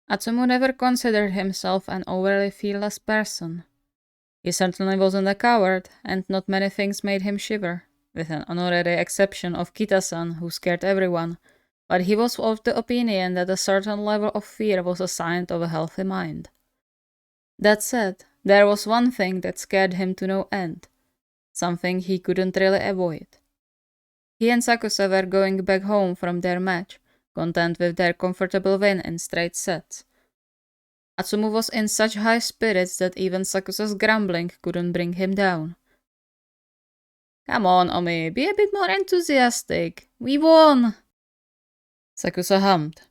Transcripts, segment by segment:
Atsumu never considered himself an overly fearless person. He certainly wasn't a coward, and not many things made him shiver, with an honorary exception of Kita-san, who scared everyone, but he was of the opinion that a certain level of fear was a sign of a healthy mind. That said, there was one thing that scared him to no end, something he couldn't really avoid. He and Sakusa were going back home from their match, content with their comfortable win in straight sets. Atsumu was in such high spirits that even Sakusa's grumbling couldn't bring him down. Come on, Omi, be a bit more enthusiastic. We won! Sakusa hummed.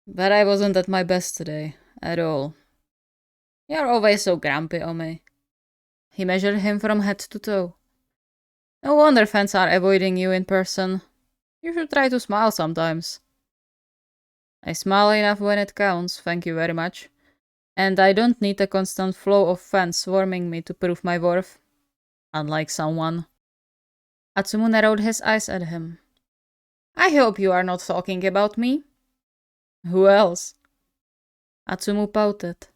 But I wasn't at my best today, at all. You're always so grumpy, Omi. He measured him from head to toe. No wonder fans are avoiding you in person. You should try to smile sometimes. I smile enough when it counts, thank you very much. And I don't need a constant flow of fans swarming me to prove my worth. Unlike someone. Atsumu narrowed his eyes at him. I hope you are not talking about me. Who else? Atsumu pouted.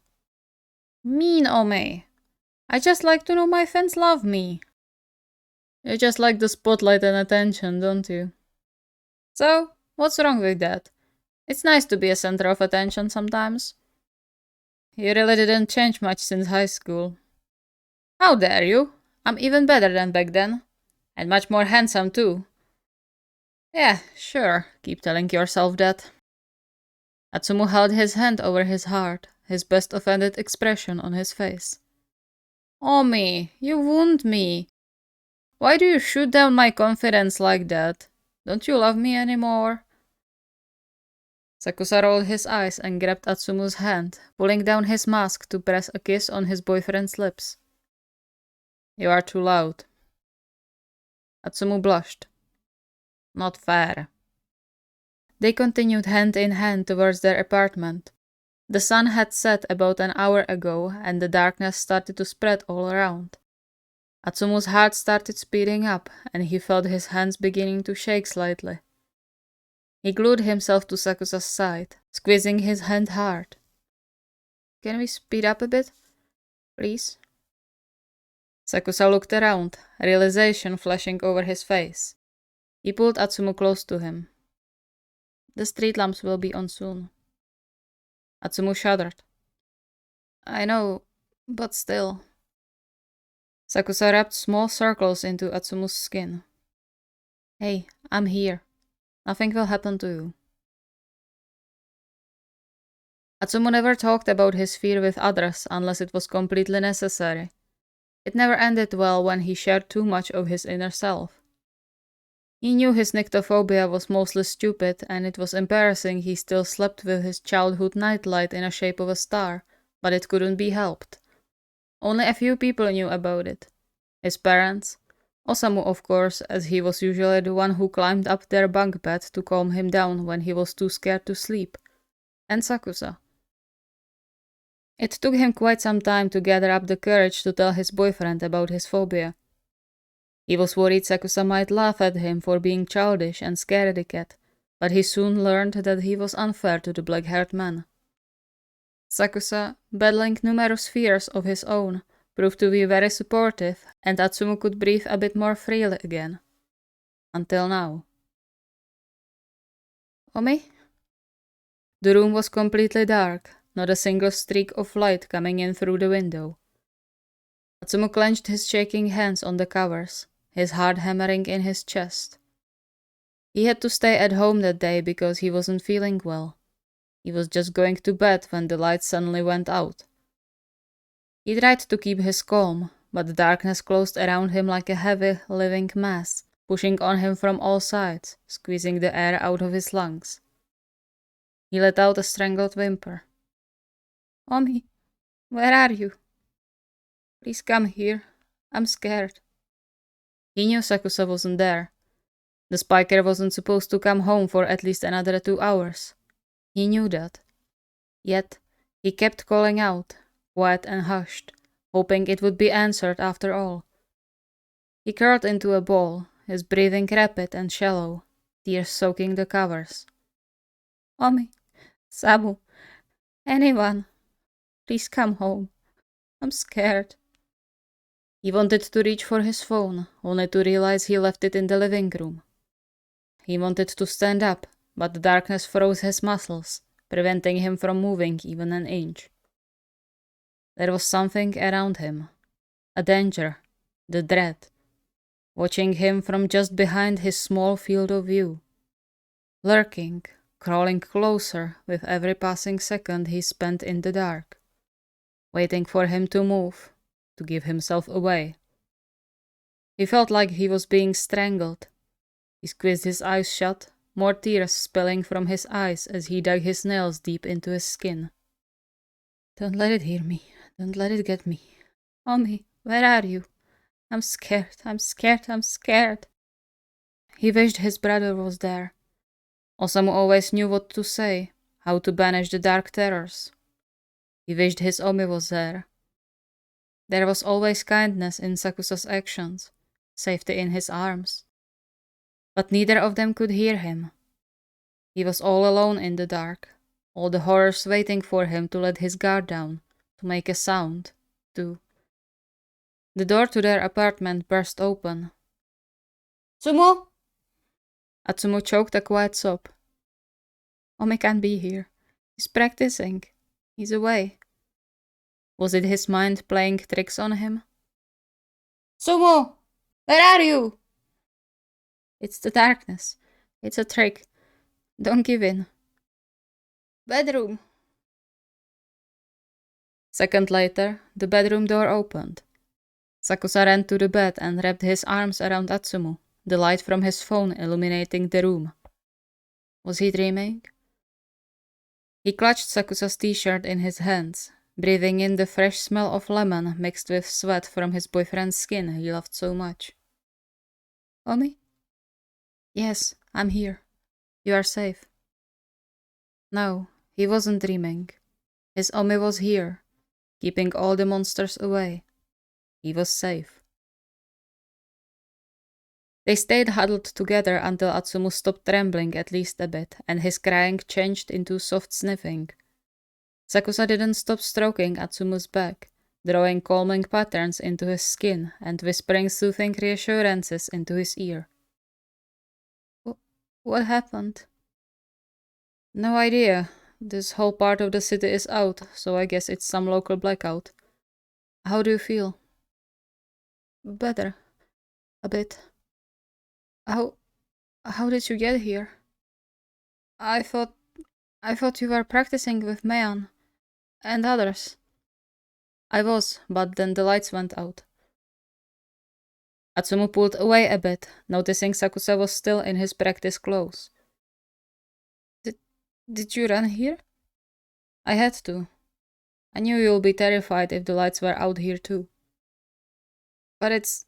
Mean Ome. I just like to know my fans love me. You just like the spotlight and attention, don't you? So, what's wrong with that? It's nice to be a center of attention sometimes. You really didn't change much since high school. How dare you? I'm even better than back then. And much more handsome too. Yeah, sure, keep telling yourself that. Atsumu held his hand over his heart, his best offended expression on his face. Omi, you wound me. Why do you shoot down my confidence like that? Don't you love me anymore? Sakusa rolled his eyes and grabbed Atsumu's hand, pulling down his mask to press a kiss on his boyfriend's lips. You are too loud. Atsumu blushed. Not fair. They continued hand in hand towards their apartment. The sun had set about an hour ago, and the darkness started to spread all around. Atsumu's heart started speeding up, and he felt his hands beginning to shake slightly. He glued himself to Sakusa's side, squeezing his hand hard. Can we speed up a bit, please? Sakusa looked around, realization flashing over his face. He pulled Atsumu close to him. The street lamps will be on soon. Atsumu shuddered. I know, but still. Sakusa wrapped small circles into Atsumu's skin. Hey, I'm here. Nothing will happen to you. Atsumu never talked about his fear with others unless it was completely necessary. It never ended well when he shared too much of his inner self. He knew his nyctophobia was mostly stupid, and it was embarrassing he still slept with his childhood nightlight in the shape of a star, but it couldn't be helped. Only a few people knew about it. His parents, Osamu of course, as he was usually the one who climbed up their bunk bed to calm him down when he was too scared to sleep, and Sakusa. It took him quite some time to gather up the courage to tell his boyfriend about his phobia. He was worried Sakusa might laugh at him for being childish and scaredy cat, but he soon learned that he was unfair to the black-haired man. Sakusa, battling numerous fears of his own, proved to be very supportive, and Atsumu could breathe a bit more freely again. Until now. Omi? The room was completely dark, not a single streak of light coming in through the window. Atsumu clenched his shaking hands on the covers, his heart hammering in his chest. He had to stay at home that day because he wasn't feeling well. He was just going to bed when the light suddenly went out. He tried to keep his calm, but the darkness closed around him like a heavy, living mass, pushing on him from all sides, squeezing the air out of his lungs. He let out a strangled whimper. Omi, where are you? Please come here. I'm scared. He knew Sakusa wasn't there. The spiker wasn't supposed to come home for at least another 2 hours. He knew that. Yet, he kept calling out, quiet and hushed, hoping it would be answered after all. He curled into a ball, his breathing rapid and shallow, tears soaking the covers. Omi, Sabu, Anyone. Please come home. I'm scared. He wanted to reach for his phone, only to realize he left it in the living room. He wanted to stand up, but the darkness froze his muscles, preventing him from moving even an inch. There was something around him. A danger. The dread. Watching him from just behind his small field of view. Lurking, crawling closer with every passing second he spent in the dark. Waiting for him to move, to give himself away. He felt like he was being strangled. He squeezed his eyes shut, more tears spilling from his eyes as he dug his nails deep into his skin. Don't let it hear me. Don't let it get me. Omi, where are you? I'm scared, I'm scared, I'm scared. He wished his brother was there. Osamu always knew what to say, how to banish the dark terrors. He wished his Omi was there. There was always kindness in Sakusa's actions, safety in his arms. But neither of them could hear him. He was all alone in the dark, all the horrors waiting for him to let his guard down, to make a sound, to... The door to their apartment burst open. Tsumu! Atsumu choked a quiet sob. Omi can't be here. He's practicing. He's away. Was it his mind playing tricks on him? Tsumu! Where are you? It's the darkness. It's a trick. Don't give in. Bedroom. Second later, the bedroom door opened. Sakusa ran to the bed and wrapped his arms around Atsumu, the light from his phone illuminating the room. Was he dreaming? He clutched Sakusa's t-shirt in his hands, breathing in the fresh smell of lemon mixed with sweat from his boyfriend's skin he loved so much. Omi? Yes, I'm here. You are safe. No, he wasn't dreaming. His Omi was here, keeping all the monsters away. He was safe. They stayed huddled together until Atsumu stopped trembling at least a bit, and his crying changed into soft sniffing. Sakusa didn't stop stroking Atsumu's back, drawing calming patterns into his skin and whispering soothing reassurances into his ear. What happened? No idea. This whole part of the city is out, so I guess it's some local blackout. How do you feel? Better. A bit. How did you get here? I thought you were practicing with Mayan and others. I was, but then the lights went out. Atsumu pulled away a bit, noticing Sakusa was still in his practice clothes. Did you run here? I had to. I knew you'll be terrified if the lights were out here too. But it's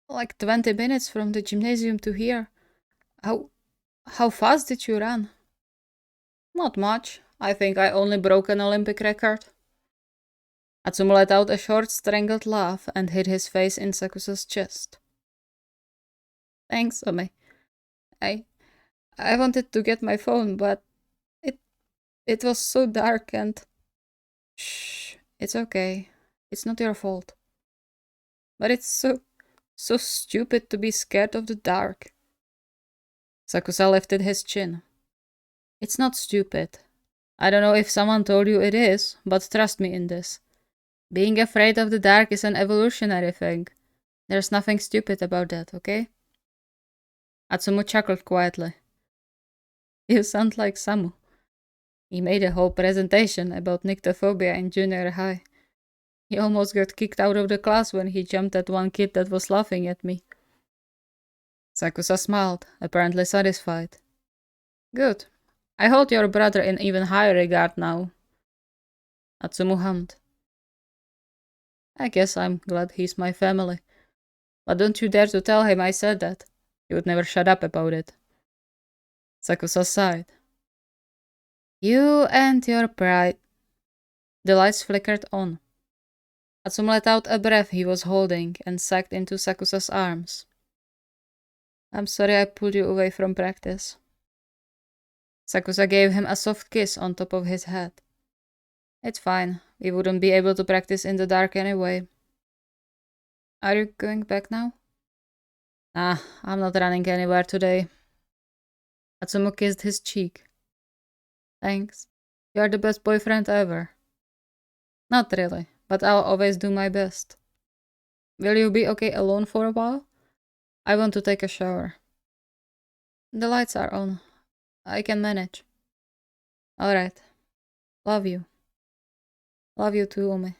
like 20 minutes from the gymnasium to here. How fast did you run? Not much. I think I only broke an Olympic record. Atsumu let out a short, strangled laugh and hid his face in Sakusa's chest. Thanks, Omi. I wanted to get my phone, but it was so dark and... Shh, it's okay. It's not your fault. But it's so stupid to be scared of the dark. Sakusa lifted his chin. It's not stupid. I don't know if someone told you it is, but trust me in this. Being afraid of the dark is an evolutionary thing. There's nothing stupid about that, okay? Atsumu chuckled quietly. You sound like Samu. He made a whole presentation about nyctophobia in junior high. He almost got kicked out of the class when he jumped at one kid that was laughing at me. Sakusa smiled, apparently satisfied. Good. I hold your brother in even higher regard now. Atsumu hummed. I guess I'm glad he's my family. But don't you dare to tell him I said that. He would never shut up about it. Sakusa sighed. You and your pride. The lights flickered on. Atsumu let out a breath he was holding and sagged into Sakusa's arms. I'm sorry I pulled you away from practice. Sakusa gave him a soft kiss on top of his head. It's fine. We wouldn't be able to practice in the dark anyway. Are you going back now? Nah, I'm not running anywhere today. Atsumu kissed his cheek. Thanks. You're the best boyfriend ever. Not really, but I'll always do my best. Will you be okay alone for a while? I want to take a shower. The lights are on. I can manage. Alright. Love you. Love you too, Umi.